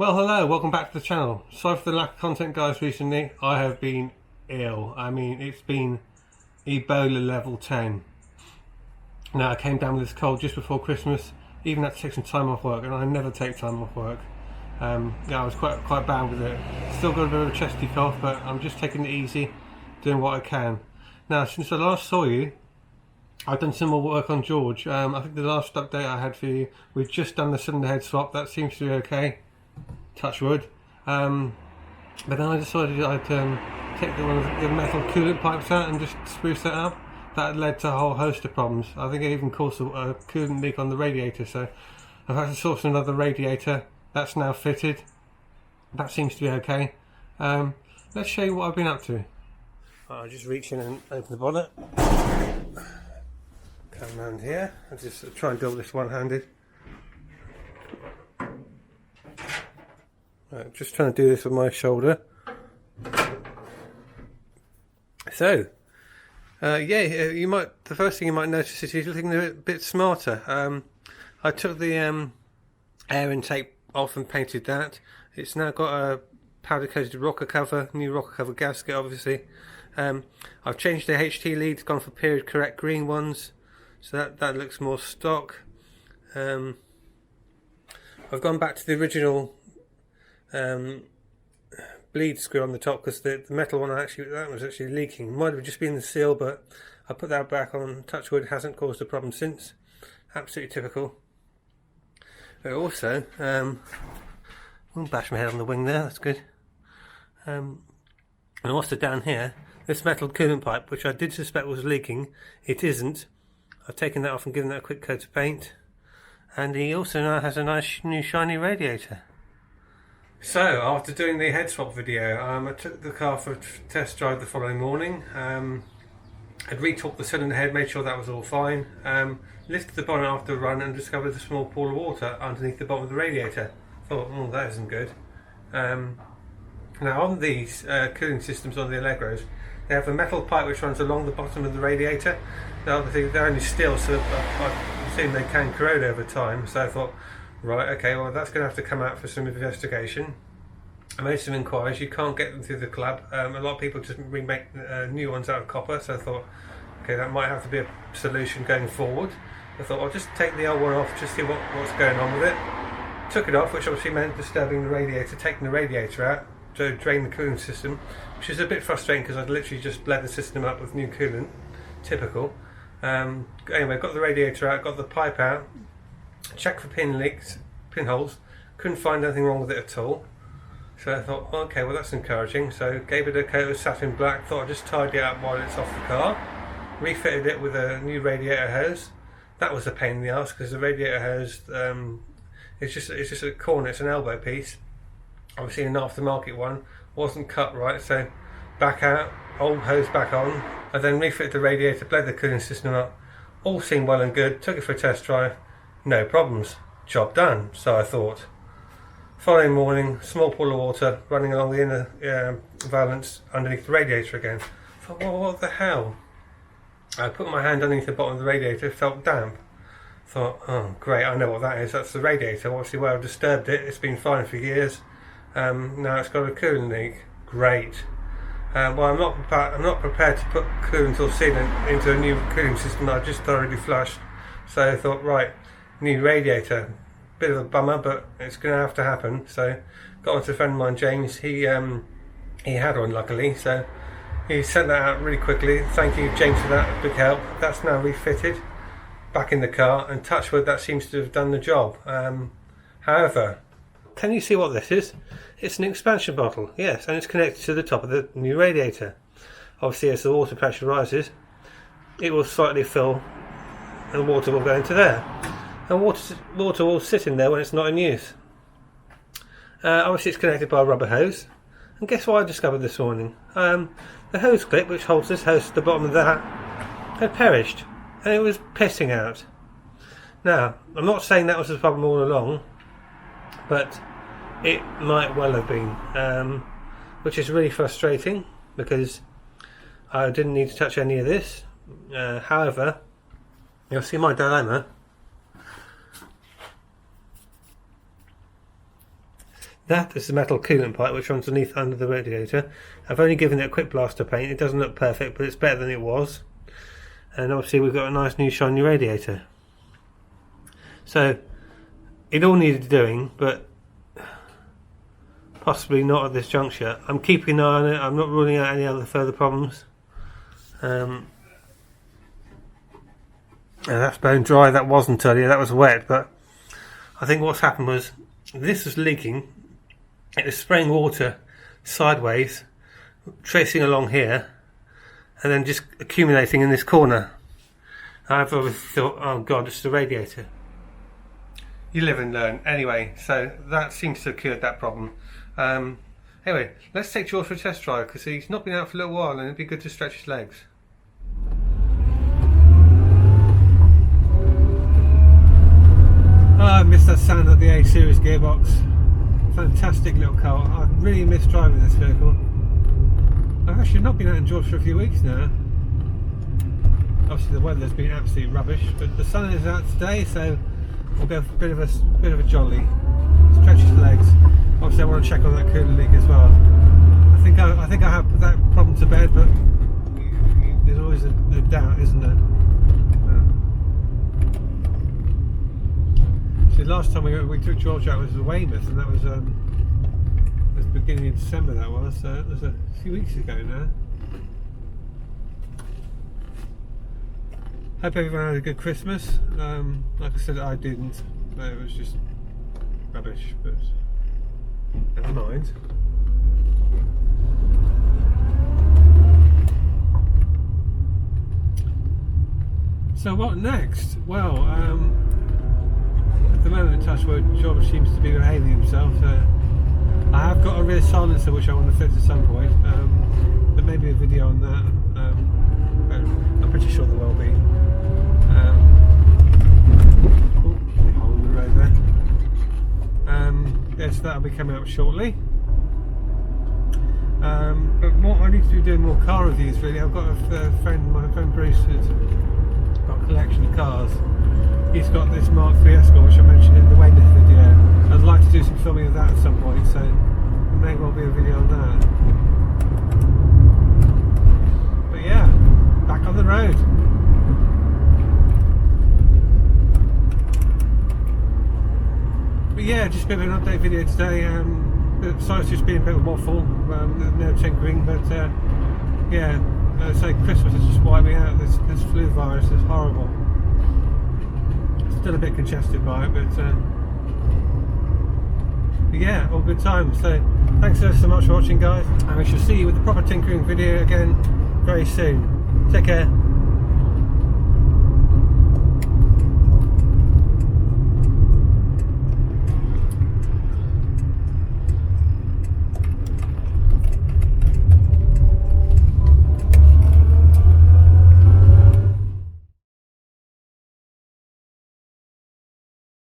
Well, hello, welcome back to the channel. Sorry for the lack of content, guys, recently. I have been ill. I mean, it's been Ebola level 10. Now, I came down with this cold just before Christmas, even had to take some time off work, and I never take time off work. Yeah, I was quite bad with it. Still got a bit of a chesty cough, but I'm just taking it easy, doing what I can. Now, since I last saw you, I've done some more work on George. I think the last update I had for you, we've just done the cylinder head swap. That seems to be okay. Touch wood. But then I decided I'd take one of the metal coolant pipes out and just spruce that up. That led to a whole host of problems. I think it even caused a coolant leak on the radiator, so I've had to source another radiator. That's now fitted. That seems to be okay. Let's show you what I've been up to. I'll just reach in and open the bonnet. Come around here. I'll just try and do this one-handed. Right, just trying to do this with my shoulder. So, you might. The first thing you might notice is he's looking a bit smarter. I took the air intake off and painted that. It's now got a powder coated rocker cover, new rocker cover gasket, obviously. I've changed the HT leads, gone for period correct green ones, so that looks more stock. I've gone back to the original bleed screw on the top because the metal one that was actually leaking. It might have just been the seal, but I put that back on. Touch wood, hasn't caused a problem since. Absolutely typical. But also, I'll bash my head on the wing there. That's good. And also down here, this metal coolant pipe, which I did suspect was leaking, it isn't. I've taken that off and given that a quick coat of paint. And he also now has a nice new shiny radiator. So, after doing the head swap video, I took the car for a test drive the following morning. I'd retorqued the cylinder head, made sure that was all fine. Lifted the bonnet after a run and discovered a small pool of water underneath the bottom of the radiator. Thought, oh, that isn't good. Now, on these cooling systems on the Allegros, they have a metal pipe which runs along the bottom of the radiator. Now, obviously, they're only steel, so I assume they can corrode over time. So I thought, right, okay, well that's going to have to come out for some investigation. I made some inquiries. You can't get them through the club. A lot of people just remake new ones out of copper, so I thought, okay, that might have to be a solution going forward. I thought I'll just take the old one off, just see what's going on with it. Took it off, which obviously meant disturbing the radiator, taking the radiator out to drain the cooling system, which is a bit frustrating because I'd literally just bled the system up with new coolant. Typical. Anyway, got the radiator out, got the pipe out, checked for pinholes, couldn't find anything wrong with it at all. So I thought, okay, well that's encouraging. So gave it a coat of satin black, thought I'd just tidy it up while it's off the car. Refitted it with a new radiator hose. That was a pain in the ass because the radiator hose, it's just a corner, it's an elbow piece. Obviously an aftermarket one, wasn't cut right, so back out, old hose back on. I then refitted the radiator, bled the cooling system up. All seemed well and good, took it for a test drive. No problems. Job done, so I thought. Following morning, small pool of water running along the inner valance underneath the radiator again. I thought, well, what the hell? I put my hand underneath the bottom of the radiator, felt damp. Thought, oh great, I know what that is. That's the radiator. Obviously, where I've disturbed it, it's been fine for years. Now it's got a coolant leak. Great. Well, I'm not prepared to put coolant or sealant into a new cooling system that I've just thoroughly flushed. So I thought, right, new radiator. Bit of a bummer, but it's going to have to happen. So got on to a friend of mine, James. He had one, luckily, so he sent that out really quickly. Thank you, James, for that. Big help. That's now refitted back in the car, and touch wood, that seems to have done the job. However, can you see what this is? It's an expansion bottle, yes, and it's connected to the top of the new radiator. Obviously, as the water pressure rises, it will slightly fill and water will go into there. And water will sit in there when it's not in use. Obviously, it's connected by a rubber hose. And guess what I discovered this morning? The hose clip, which holds this hose to the bottom of that, had perished. And it was pissing out. Now, I'm not saying that was the problem all along, but it might well have been. Which is really frustrating, because I didn't need to touch any of this. However, you'll see my dilemma. That is the metal coolant pipe which runs under the radiator. I've only given it a quick blaster paint. It doesn't look perfect, but it's better than it was. And obviously we've got a nice new shiny radiator. So it all needed doing, but possibly not at this juncture. I'm keeping an eye on it. I'm not ruling out any other further problems. And that's bone dry. That wasn't earlier. That was wet. But I think what's happened was this was leaking. It was spraying water sideways, tracing along here, and then just accumulating in this corner. I've obviously thought, oh god, it's the radiator. You live and learn. Anyway, so that seems to have cured that problem. Anyway, let's take George for a test drive because he's not been out for a little while and it'd be good to stretch his legs. Oh, I missed that sound of the A series gearbox. Fantastic little car. I really miss driving this vehicle. I've actually not been out in George for a few weeks now. Obviously the weather's been absolutely rubbish, but the sun is out today, so we'll go for a bit of a jolly. Stretch his legs. Obviously I want to check on that coolant leak as well. I think I have put that problem to bed, but there's always a doubt, isn't there? See, last time we took George out was Weymouth, and that was the beginning of December. That was a few weeks ago now. Hope everyone had a good Christmas. Like I said, I didn't. It was just rubbish, but never mind. So what next? Well, at the moment, touchwood, George seems to be behaving himself. I have got a rear silencer which I want to fix at some point. There may be a video on that. I'm pretty sure there will be. Hole in the road there. Yes, that'll be coming up shortly. But what I need to be doing more car reviews really. I've got a friend, my friend Bruce, who's got a collection of cars. He's got this Mark III Escort which I mentioned in the Weymouth video. I'd like to do some filming of that at some point, so there may well be a video on that. But yeah, back on the road. But yeah, just a bit of an update video today. Sorry, it's just been a bit of a waffle, no tinkering, but yeah, so Christmas has just wiped me out. This flu virus is horrible. Still a bit congested by it, but yeah, all good times. So thanks so much for watching, guys, and we shall see you with the proper tinkering video again very soon. Take care.